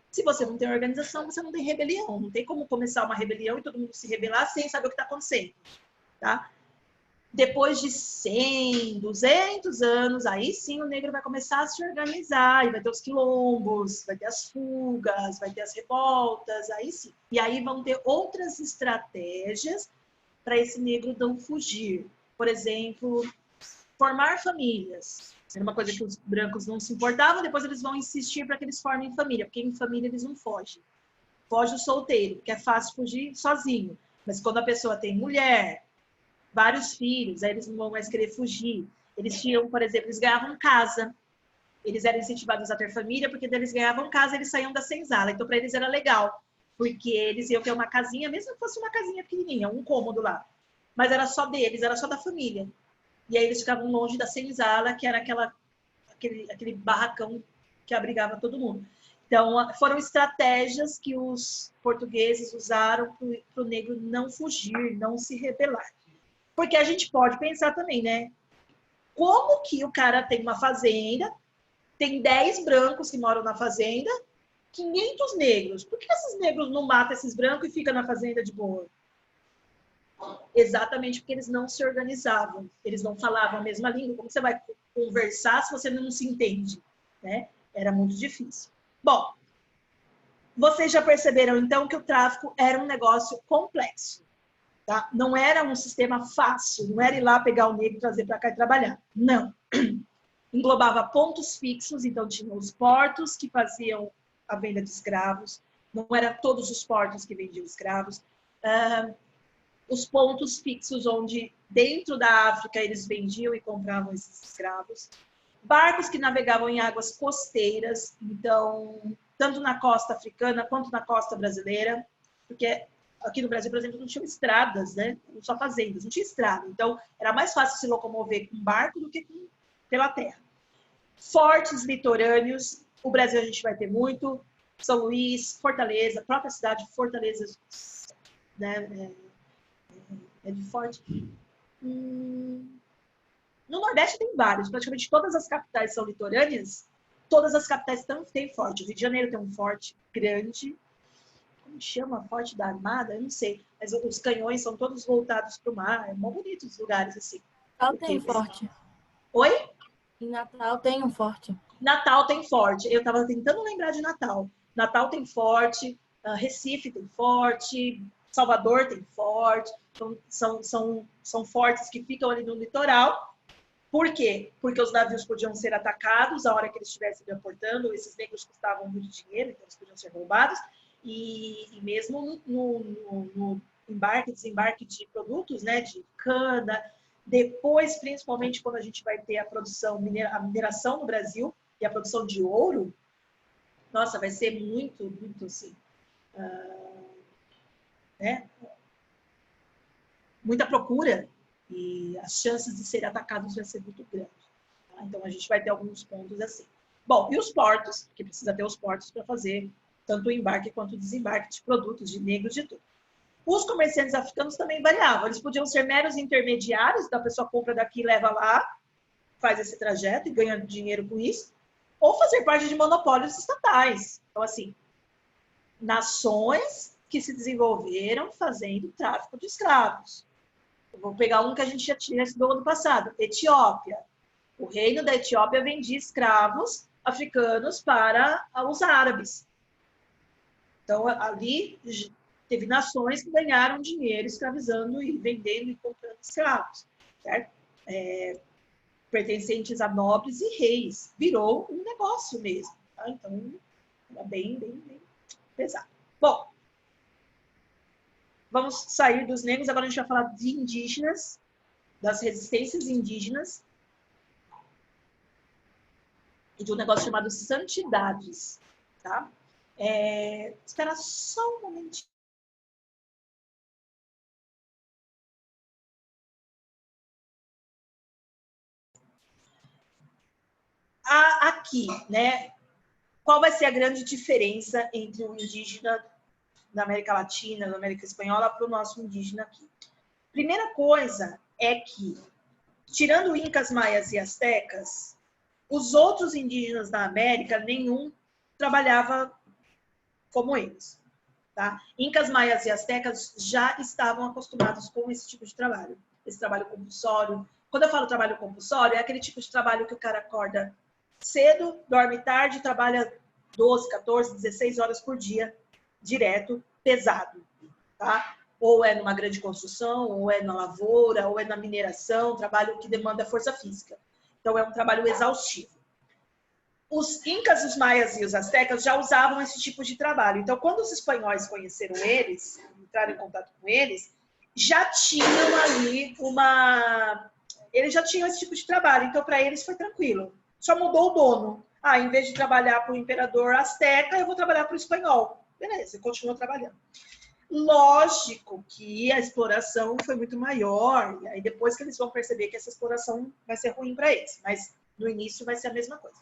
Se você não tem organização, você não tem rebelião. Não tem como começar uma rebelião e todo mundo se rebelar sem saber o que está acontecendo. Tá? Depois de 100, 200 anos, aí sim o negro vai começar a se organizar, e vai ter os quilombos, vai ter as fugas, vai ter as revoltas, aí sim. E aí vão ter outras estratégias para esse negro não fugir. Por exemplo, formar famílias. Era uma coisa que os brancos não se importavam, depois eles vão insistir para que eles formem família, porque em família eles não fogem. Foge o solteiro, porque é fácil fugir sozinho. Mas quando a pessoa tem mulher, vários filhos, aí eles não vão mais querer fugir. Eles tinham, por exemplo, eles ganhavam casa. Eles eram incentivados a ter família, porque eles ganhavam casa, eles saíam da senzala. Então, para eles era legal, porque eles iam ter uma casinha, mesmo que fosse uma casinha pequenininha, um cômodo lá. Mas era só deles, era só da família. E aí eles ficavam longe da senzala, que era aquele barracão que abrigava todo mundo. Então, foram estratégias que os portugueses usaram para o negro não fugir, não se rebelar. Porque a gente pode pensar também, né? Como que o cara tem uma fazenda, tem 10 brancos que moram na fazenda, 500 negros. Por que esses negros não matam esses brancos e ficam na fazenda de boa? Exatamente porque eles não se organizavam. Eles não falavam a mesma língua. Como você vai conversar se você não se entende? Né? Era muito difícil. Bom, vocês já perceberam, então, que o tráfico era um negócio complexo. Tá? Não era um sistema fácil. Não era ir lá pegar o negro e trazer para cá e trabalhar. Não. Englobava pontos fixos. Então, tinha os portos que faziam a venda de escravos. Não eram todos os portos que vendiam escravos. Os pontos fixos onde, dentro da África, eles vendiam e compravam esses escravos. Barcos que navegavam em águas costeiras, então, tanto na costa africana quanto na costa brasileira, porque aqui no Brasil, por exemplo, não tinham estradas, né? Só fazendas, não tinha estrada. Então, era mais fácil se locomover com barco do que pela terra. Fortes litorâneos, o Brasil a gente vai ter muito, São Luís, Fortaleza, a própria cidade de Fortaleza, né? É de forte. No Nordeste tem vários. Praticamente todas as capitais são litorâneas. Todas as capitais têm forte. O Rio de Janeiro tem um forte grande. como chama? Forte da Armada? Eu não sei. Mas os canhões são todos voltados para o mar. É muito bonito os lugares assim. Natal tem forte. Oi? Em Natal tem um forte. Natal tem forte. Eu estava tentando lembrar de Natal. Natal tem forte, Recife tem forte, Salvador tem forte. Então, são fortes que ficam ali no litoral. Por quê? Porque os navios podiam ser atacados a hora que eles estivessem aportando. Esses negros custavam muito dinheiro, então eles podiam ser roubados. E mesmo no embarque, desembarque de produtos, né, de cana, depois, principalmente quando a gente vai ter a mineração no Brasil e a produção de ouro, nossa, vai ser muito, muito assim, né? Muita procura e as chances de serem atacados vai ser muito grandes. Tá? Então, a gente vai ter alguns pontos assim. Bom, e os portos, que precisa ter os portos para fazer tanto o embarque quanto o desembarque de produtos, de negros, de tudo. Os comerciantes africanos também variavam. Eles podiam ser meros intermediários, então a pessoa compra daqui, leva lá, faz esse trajeto e ganha dinheiro com isso, ou fazer parte de monopólios estatais. Então, assim, nações que se desenvolveram fazendo tráfico de escravos. Eu vou pegar um que a gente já tinha estudado ano passado, Etiópia. O reino da Etiópia vendia escravos africanos para os árabes. Então, ali teve nações que ganharam dinheiro escravizando e vendendo e comprando escravos, certo? Pertencentes a nobres e reis. Virou um negócio mesmo. Tá? Então, era bem, bem, bem pesado. Bom, vamos sair dos negros, agora a gente vai falar de indígenas, das resistências indígenas e de um negócio chamado santidades, tá? Espera só um momentinho. Aqui, né? Qual vai ser a grande diferença entre o indígena da América Latina, da América Espanhola, para o nosso indígena aqui? Primeira coisa é que, tirando incas, maias e astecas, os outros indígenas da América, nenhum trabalhava como eles. Tá? Incas, maias e astecas já estavam acostumados com esse tipo de trabalho. Esse trabalho compulsório. Quando eu falo trabalho compulsório, é aquele tipo de trabalho que o cara acorda cedo, dorme tarde, trabalha 12, 14, 16 horas por dia, direto, pesado. Tá? Ou é numa grande construção, ou é na lavoura, ou é na mineração, trabalho que demanda força física. Então, é um trabalho exaustivo. Os incas, os maias e os astecas já usavam esse tipo de trabalho. Então, quando os espanhóis conheceram eles, entraram em contato com eles, já tinham ali eles já tinham esse tipo de trabalho. Então, para eles foi tranquilo. Só mudou o dono. Em vez de trabalhar para o imperador asteca, eu vou trabalhar para o espanhol. Beleza, continua trabalhando. Lógico que a exploração foi muito maior. E aí, depois que eles vão perceber que essa exploração vai ser ruim para eles. Mas, no início, vai ser a mesma coisa.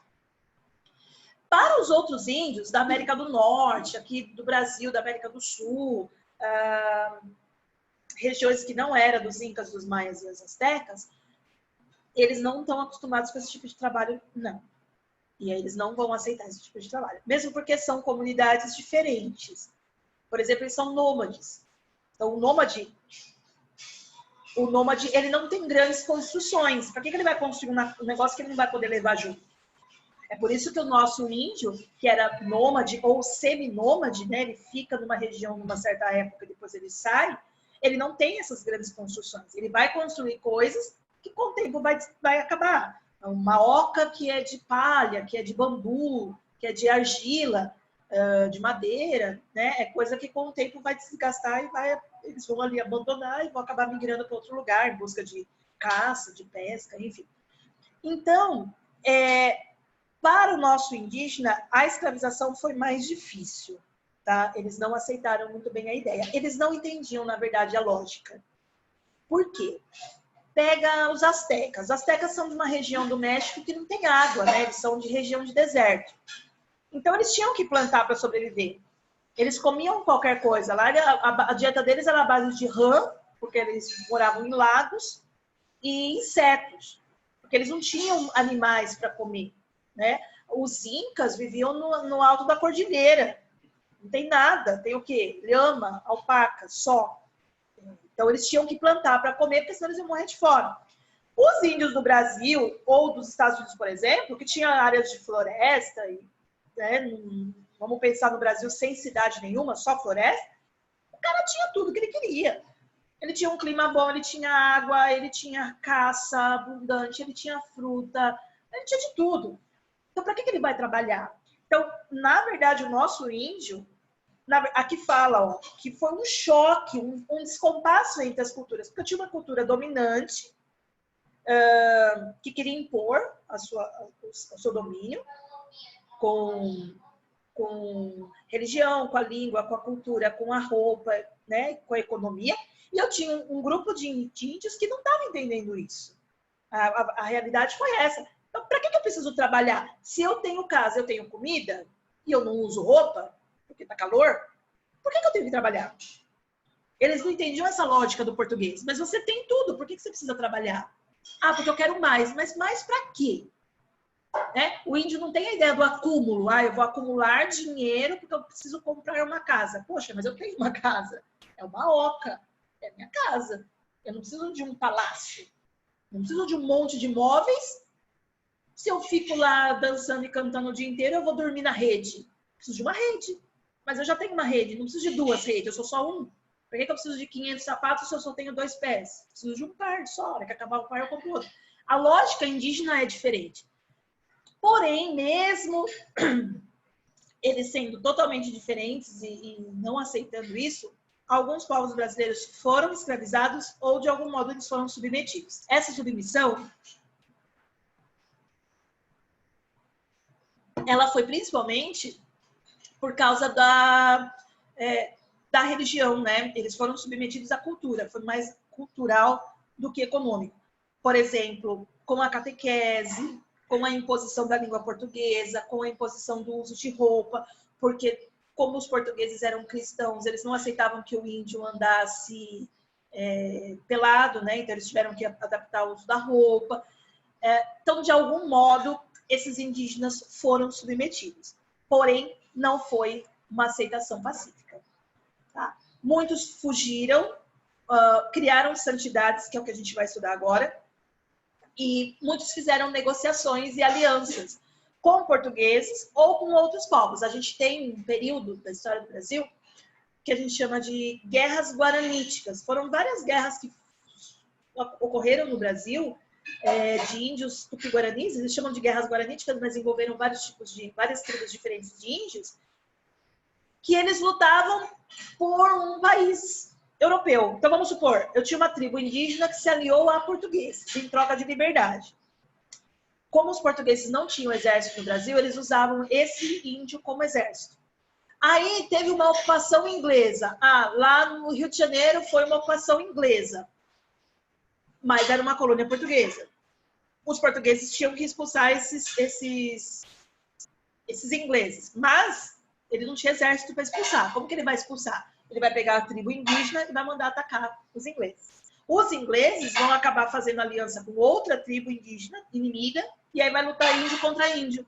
Para os outros índios da América do Norte, aqui do Brasil, da América do Sul, regiões que não eram dos incas, dos maias e dos astecas, eles não estão acostumados com esse tipo de trabalho, não. E aí eles não vão aceitar esse tipo de trabalho. Mesmo porque são comunidades diferentes. Por exemplo, eles são nômades. Então, o nômade, ele não tem grandes construções. Para que ele vai construir um negócio que ele não vai poder levar junto? É por isso que o nosso índio, que era nômade ou seminômade, né, ele fica numa região numa certa época, depois ele sai, ele não tem essas grandes construções. Ele vai construir coisas que com o tempo vai acabar. Uma oca que é de palha, que é de bambu, que é de argila, de madeira, né, é coisa que com o tempo vai desgastar e eles vão ali abandonar e vão acabar migrando para outro lugar em busca de caça, de pesca, enfim. Então, para o nosso indígena, a escravização foi mais difícil, tá? Eles não aceitaram muito bem a ideia. Eles não entendiam, na verdade, a lógica. Por quê? Pega os astecas. Os astecas são de uma região do México que não tem água, né? Eles são de região de deserto. Então, eles tinham que plantar para sobreviver. Eles comiam qualquer coisa. Lá, a dieta deles era a base de rã, porque eles moravam em lagos, e insetos, porque eles não tinham animais para comer. Né? Os incas viviam no alto da cordilheira. Não tem nada. Tem o quê? Lhama, alpaca, só. Então, eles tinham que plantar para comer, porque senão eles iam morrer de fome. Os índios do Brasil, ou dos Estados Unidos, por exemplo, que tinham áreas de floresta, e, né, vamos pensar no Brasil sem cidade nenhuma, só floresta, o cara tinha tudo que ele queria. Ele tinha um clima bom, ele tinha água, ele tinha caça abundante, ele tinha fruta, ele tinha de tudo. Então, para que ele vai trabalhar? Então, na verdade, o nosso índio, aqui fala, ó, que foi um choque, um descompasso entre as culturas. Porque eu tinha uma cultura dominante, que queria impor o seu domínio com religião, com a língua, com a cultura, com a roupa, né, com a economia. E eu tinha um grupo de índios que não estava entendendo isso. A realidade foi essa. Então, para que eu preciso trabalhar? Se eu tenho casa, eu tenho comida, e eu não uso roupa, porque está calor, por que eu tenho que trabalhar? Eles não entendiam essa lógica do português. Mas você tem tudo, por que você precisa trabalhar? Ah, porque eu quero mais. Mas mais para quê? Né? O índio não tem a ideia do acúmulo. Ah, eu vou acumular dinheiro porque eu preciso comprar uma casa. Poxa, mas eu tenho uma casa. É uma oca. É minha casa. Eu não preciso de um palácio. Não preciso de um monte de móveis. Se eu fico lá dançando e cantando o dia inteiro, eu vou dormir na rede. Preciso de uma rede. Mas eu já tenho uma rede. Não preciso de duas redes. Eu sou só um. Por que eu preciso de 500 sapatos se eu só tenho 2 pés? Preciso de um par só. A hora que acabar o par, eu compro outro. A lógica indígena é diferente. Porém, mesmo eles sendo totalmente diferentes e não aceitando isso, alguns povos brasileiros foram escravizados ou, de algum modo, eles foram submetidos. Essa submissão, ela foi principalmente por causa da religião, né? Eles foram submetidos à cultura, foi mais cultural do que econômico. Por exemplo, com a catequese, com a imposição da língua portuguesa, com a imposição do uso de roupa, porque como os portugueses eram cristãos, eles não aceitavam que o índio andasse pelado, né? Então eles tiveram que adaptar o uso da roupa. Então, de algum modo, esses indígenas foram submetidos. Porém, não foi uma aceitação pacífica. Tá? Muitos fugiram, criaram santidades, que é o que a gente vai estudar agora, e muitos fizeram negociações e alianças com portugueses ou com outros povos. A gente tem um período da história do Brasil que a gente chama de guerras guaraníticas. Foram várias guerras que ocorreram no Brasil, de índios tupi-guaranis, eles chamam de guerras guaraníticas, mas envolveram várias tribos diferentes de índios, que eles lutavam por um país europeu. Então, vamos supor, eu tinha uma tribo indígena que se aliou a portugueses em troca de liberdade. Como os portugueses não tinham exército no Brasil, eles usavam esse índio como exército. Aí teve uma ocupação inglesa. Lá no Rio de Janeiro foi uma ocupação inglesa, mas era uma colônia portuguesa. Os portugueses tinham que expulsar esses ingleses, mas ele não tinha exército para expulsar. Como que ele vai expulsar? Ele vai pegar a tribo indígena e vai mandar atacar os ingleses. Os ingleses vão acabar fazendo aliança com outra tribo indígena, inimiga, e aí vai lutar índio contra índio.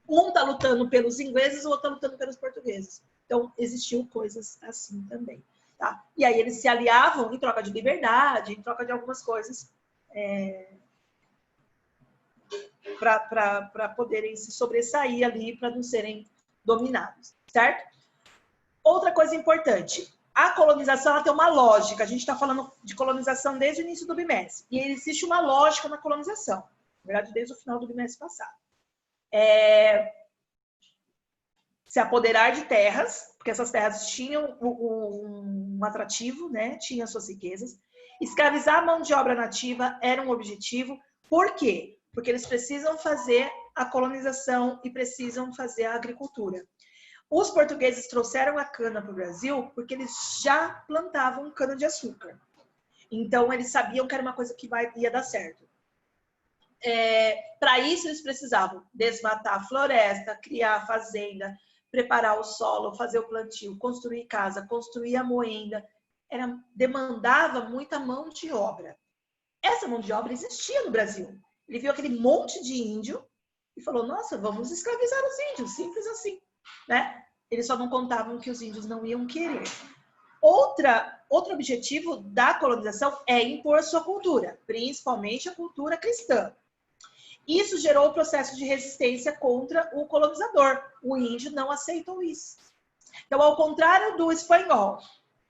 Um está lutando pelos ingleses, o outro está lutando pelos portugueses. Então, existiu coisas assim também. Tá? E aí eles se aliavam em troca de liberdade, em troca de algumas coisas, para poderem se sobressair ali, para não serem dominados, certo? Outra coisa importante, a colonização ela tem uma lógica. A gente está falando de colonização desde o início do bimestre. E existe uma lógica na colonização. Na verdade, desde o final do bimestre passado. Se apoderar de terras, porque essas terras tinham um atrativo, né? Tinham suas riquezas. Escravizar a mão de obra nativa era um objetivo. Por quê? Porque eles precisam fazer a colonização e precisam fazer a agricultura. Os portugueses trouxeram a cana para o Brasil porque eles já plantavam cana-de-açúcar. Então, eles sabiam que era uma coisa que ia dar certo. Para isso, eles precisavam desmatar a floresta, criar a fazenda, preparar o solo, fazer o plantio, construir casa, construir a moenda. Demandava muita mão de obra. Essa mão de obra existia no Brasil. Ele viu aquele monte de índio e falou, nossa, vamos escravizar os índios, simples assim. Né? Eles só não contavam que os índios não iam querer. Outro objetivo da colonização é impor sua cultura, principalmente a cultura cristã. Isso gerou o processo de resistência contra o colonizador. O índio não aceitou isso. Então, ao contrário do espanhol,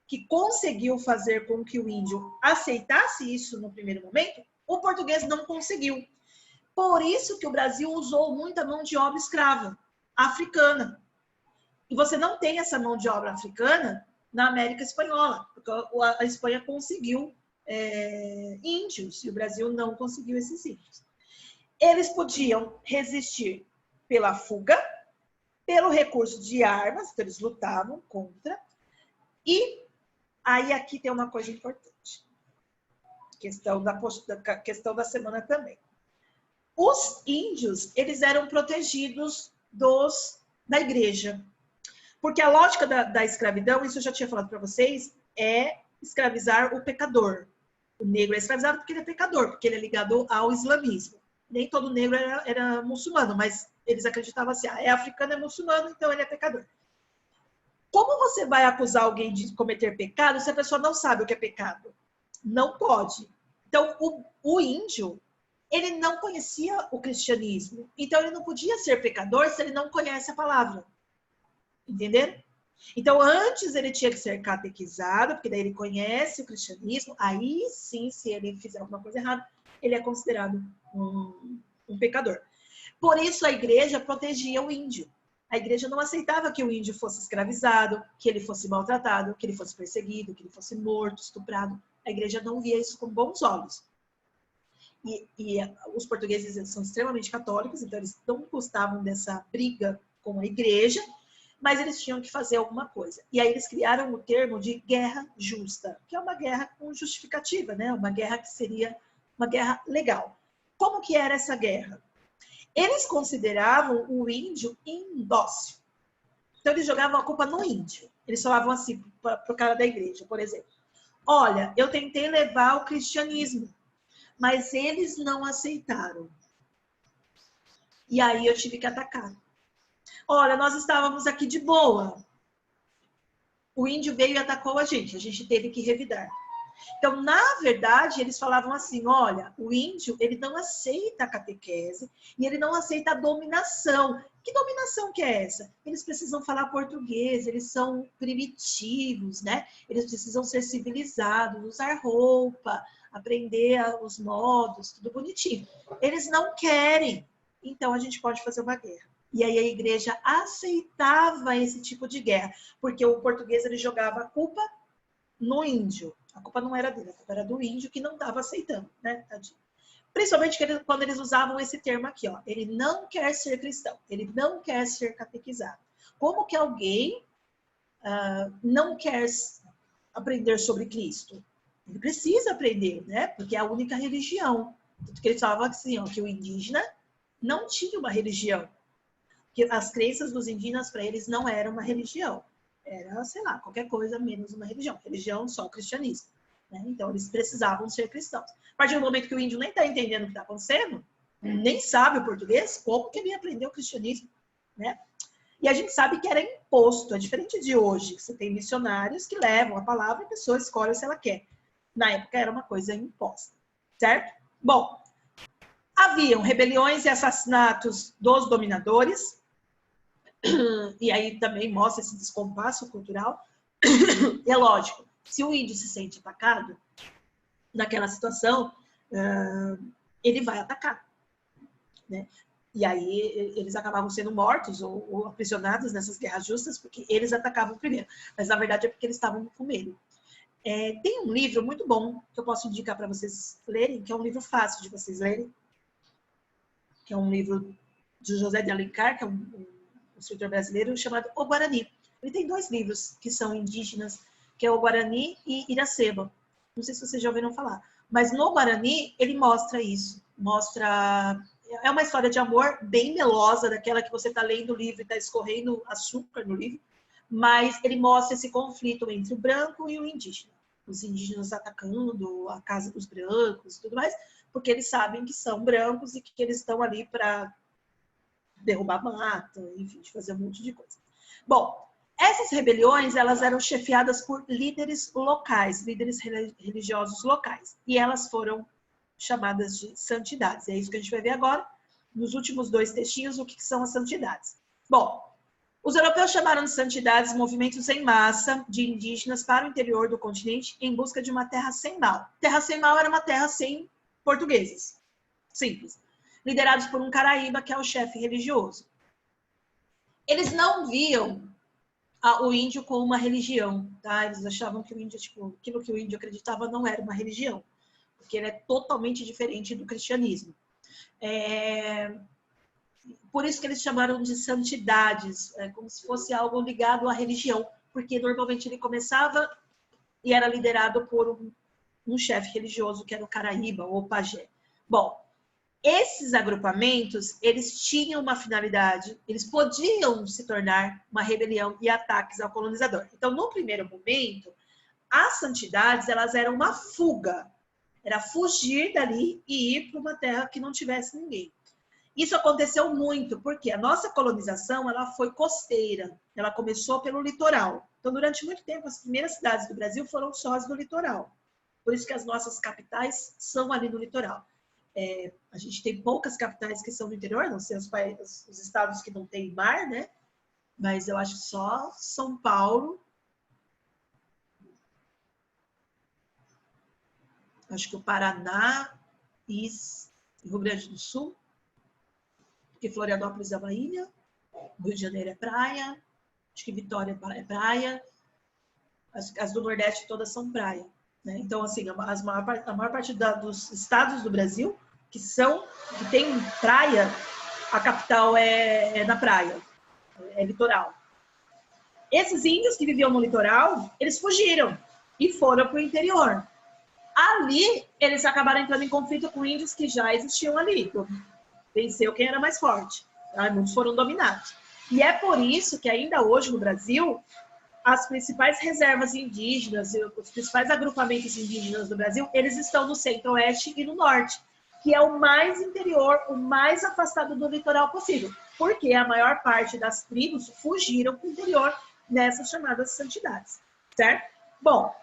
que conseguiu fazer com que o índio aceitasse isso no primeiro momento, o português não conseguiu. Por isso que o Brasil usou muita mão de obra escrava, africana. E você não tem essa mão de obra africana na América Espanhola, porque a Espanha conseguiu índios e o Brasil não conseguiu esses índios. Eles podiam resistir pela fuga, pelo recurso de armas, então eles lutavam contra. E aí aqui tem uma coisa importante, questão da semana também. Os índios, eles eram protegidos da igreja. Porque a lógica da escravidão, isso eu já tinha falado para vocês, é escravizar o pecador. O negro é escravizado porque ele é pecador, porque ele é ligado ao islamismo. Nem todo negro era muçulmano, mas eles acreditavam assim, é africano, é muçulmano, então ele é pecador. Como você vai acusar alguém de cometer pecado se a pessoa não sabe o que é pecado? Não pode. Então, o índio, ele não conhecia o cristianismo. Então, ele não podia ser pecador se ele não conhece a palavra. Entenderam? Então, antes ele tinha que ser catequizado, porque daí ele conhece o cristianismo, aí sim, se ele fizer alguma coisa errada, ele é considerado um pecador. Por isso a igreja protegia o índio. A igreja não aceitava que o índio fosse escravizado, que ele fosse maltratado, que ele fosse perseguido, que ele fosse morto, estuprado. A igreja não via isso com bons olhos. E os portugueses são extremamente católicos, então eles não gostavam dessa briga com a igreja, mas eles tinham que fazer alguma coisa. E aí eles criaram o termo de guerra justa, que é uma guerra com justificativa, né? Uma guerra que seria uma guerra legal. Como que era essa guerra? Eles consideravam o índio indócil. Então eles jogavam a culpa no índio. Eles falavam assim para o cara da igreja, por exemplo. Olha, eu tentei levar o cristianismo, mas eles não aceitaram. E aí eu tive que atacar. Olha, nós estávamos aqui de boa. O índio veio e atacou a gente teve que revidar. Então, na verdade, eles falavam assim, olha, o índio, ele não aceita a catequese e ele não aceita a dominação. Que dominação que é essa? Eles precisam falar português, eles são primitivos, né? Eles precisam ser civilizados, usar roupa, aprender os modos, tudo bonitinho. Eles não querem. Então, a gente pode fazer uma guerra. E aí a igreja aceitava esse tipo de guerra, porque o português ele jogava a culpa no índio. A culpa não era dele, a culpa era do índio que não estava aceitando, né? Tadinho. Principalmente quando eles usavam esse termo aqui, ó. Ele não quer ser cristão, ele não quer ser catequizado. Como que alguém não quer aprender sobre Cristo? Ele precisa aprender, né? Porque é a única religião. Porque eles falavam assim, ó, que o indígena não tinha uma religião. Que as crenças dos indígenas para eles não eram uma religião. Era, sei lá, qualquer coisa menos uma religião. Religião só o cristianismo. Né? Então, eles precisavam ser cristãos. A partir do momento que o índio nem está entendendo o que está acontecendo, nem sabe o português, como que ele aprendeu o cristianismo? Né? E a gente sabe que era imposto. É diferente de hoje, que você tem missionários que levam a palavra e a pessoa escolhe se ela quer. Na época, era uma coisa imposta. Certo? Bom, haviam rebeliões e assassinatos dos dominadores. E aí também mostra esse descompasso cultural. E é lógico, se o índio se sente atacado naquela situação, ele vai atacar. Né? E aí eles acabavam sendo mortos ou aprisionados nessas guerras justas, porque eles atacavam primeiro. Mas na verdade é porque eles estavam com medo. Tem um livro muito bom que eu posso indicar para vocês lerem, que é um livro fácil de vocês lerem, que é um livro de José de Alencar, que é um escritor brasileiro, chamado O Guarani. Ele tem 2 livros que são indígenas, que é O Guarani e Iracema. Não sei se vocês já ouviram falar. Mas no Guarani, ele mostra isso. É uma história de amor bem melosa, daquela que você está lendo o livro e está escorrendo açúcar no livro. Mas ele mostra esse conflito entre o branco e o indígena. Os indígenas atacando a casa dos brancos e tudo mais, porque eles sabem que são brancos e que eles estão ali para derrubar mata, enfim, de fazer um monte de coisa. Bom, Essas rebeliões, elas eram chefiadas por líderes locais, líderes religiosos locais. E elas foram chamadas de santidades. É isso que a gente vai ver agora, nos últimos 2 textinhos, o que são as santidades. Bom, os europeus chamaram de santidades movimentos em massa de indígenas para o interior do continente em busca de uma terra sem mal. Terra sem mal era uma terra sem portugueses. Simples. Liderados por um caraíba, que é o chefe religioso. Eles não viam o índio como uma religião, tá? Eles achavam que o índio, tipo, aquilo que o índio acreditava não era uma religião, porque ele é totalmente diferente do cristianismo. Por isso que eles chamaram de santidades, como se fosse algo ligado à religião, porque normalmente ele começava e era liderado por um chefe religioso, que era o caraíba ou o pajé. Bom, esses agrupamentos, eles tinham uma finalidade, eles podiam se tornar uma rebelião e ataques ao colonizador. Então, no primeiro momento, as santidades, elas eram uma fuga. Era fugir dali e ir para uma terra que não tivesse ninguém. Isso aconteceu muito, porque a nossa colonização, ela foi costeira. Ela começou pelo litoral. Então, durante muito tempo, as primeiras cidades do Brasil foram só as do litoral. Por isso que as nossas capitais são ali no litoral. A gente tem poucas capitais que são no interior, não sei os estados que não têm mar, né? Mas eu acho que só São Paulo. Acho que o Paraná e Rio Grande do Sul. Porque Florianópolis é uma ilha. Rio de Janeiro é praia. Acho que Vitória é praia. As do Nordeste todas são praia. Né? Então, assim, a maior parte dos estados do Brasil que tem praia, a capital é na praia, é litoral. Esses índios que viviam no litoral, eles fugiram e foram para o interior. Ali, eles acabaram entrando em conflito com índios que já existiam ali. Venceu quem era mais forte. Tá? Muitos foram dominados. E é por isso que ainda hoje no Brasil, as principais reservas indígenas, os principais agrupamentos indígenas do Brasil, eles estão no centro-oeste e no norte, que é o mais interior, o mais afastado do litoral possível. Porque a maior parte das tribos fugiram para o interior nessas chamadas santidades, certo? Bom,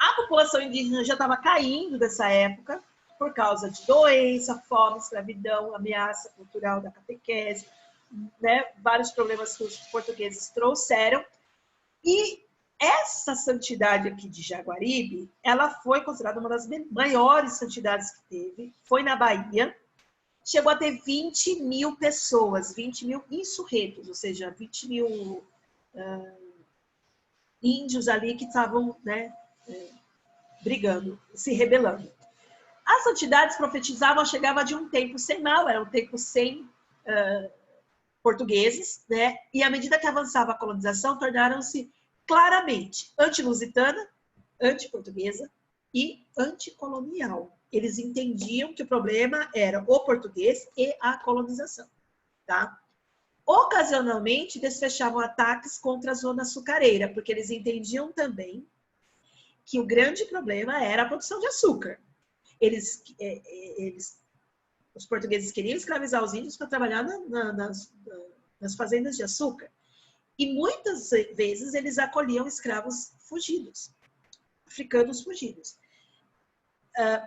a população indígena já estava caindo dessa época por causa de doença, fome, escravidão, ameaça cultural da catequese, né? Vários problemas que os portugueses trouxeram. E essa santidade aqui de Jaguaribe, ela foi considerada uma das maiores santidades que teve. Foi na Bahia. Chegou a ter 20 mil pessoas, 20 mil insurretos, ou seja, 20 mil índios ali que estavam, né, brigando, se rebelando. As santidades profetizavam a chegada de um tempo sem mal, era um tempo sem portugueses, né? E à medida que avançava a colonização, tornaram-se claramente anti-lusitana, anti-portuguesa e anticolonial. Eles entendiam que o problema era o português e a colonização, tá? Ocasionalmente, eles fechavam ataques contra a zona açucareira, porque eles entendiam também que o grande problema era a produção de açúcar. Os portugueses queriam escravizar os índios para trabalhar nas fazendas de açúcar. E muitas vezes eles acolhiam escravos fugidos, africanos fugidos.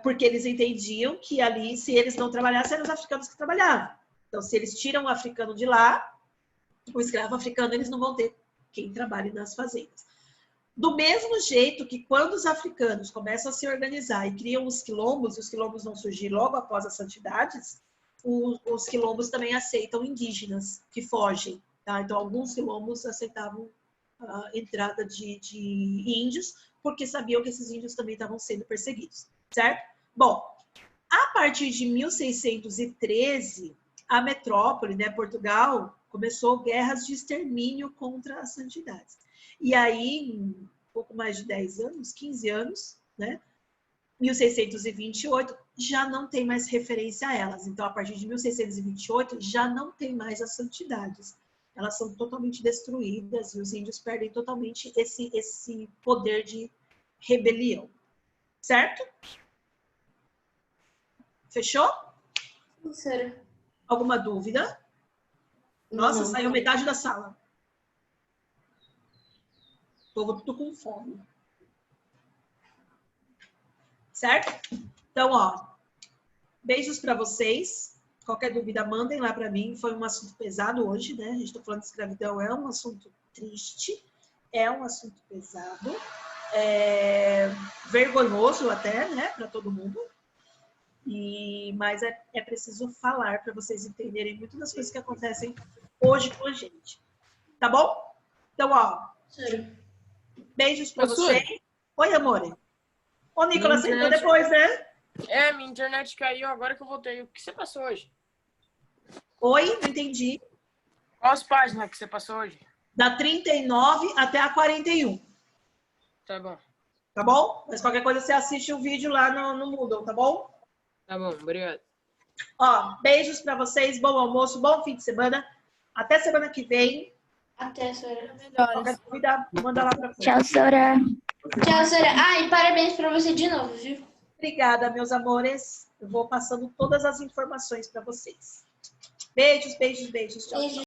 Porque eles entendiam que ali, se eles não trabalhassem, eram os africanos que trabalhavam. Então, se eles tiram o africano de lá, o escravo africano, eles não vão ter quem trabalhe nas fazendas. Do mesmo jeito que quando os africanos começam a se organizar e criam os quilombos, e os quilombos vão surgir logo após as santidades, os quilombos também aceitam indígenas que fogem. Tá? Então, alguns quilombos aceitavam a entrada de índios, porque sabiam que esses índios também estavam sendo perseguidos, certo? Bom, a partir de 1613, a metrópole, né, Portugal, começou guerras de extermínio contra as santidades. E aí, em pouco mais de 10 anos, 15 anos, né, 1628, já não tem mais referência a elas. Então, a partir de 1628, já não tem mais as santidades. Elas são totalmente destruídas e os índios perdem totalmente esse poder de rebelião. Certo? Fechou? Sério. Alguma dúvida? Nossa, Não. saiu metade da sala. povo tudo com fome. Certo? Então, ó, beijos para vocês. Qualquer dúvida, mandem lá para mim. Foi um assunto pesado hoje, né? A gente está falando de escravidão, é um assunto triste, é um assunto pesado, vergonhoso até, né, para todo mundo. Mas é preciso falar para vocês entenderem muitas das coisas que acontecem hoje com a gente. Tá bom? Então, ó, Sério. beijos para Professora. vocês. Oi, amor. Ô, Nicolas, você entrou internet- depois, né? Minha internet caiu agora que eu voltei. O que você passou hoje? Oi, não entendi. Quais páginas que você passou hoje? Da 39 até a 41, Tá bom. tá bom? Mas qualquer coisa você assiste o vídeo lá no Moodle, tá bom? Tá bom, obrigado. Ó, beijos pra vocês, bom almoço, bom fim de semana. Até semana que vem. Até, Sora. Melhoras. Qualquer dúvida, manda lá pra frente. Tchau, Sora. Tchau, Sora. Ah, e parabéns pra você de novo, viu? Obrigada, meus amores. Eu vou passando todas as informações pra vocês. Beijos, beijos, beijos. Tchau. Beijo.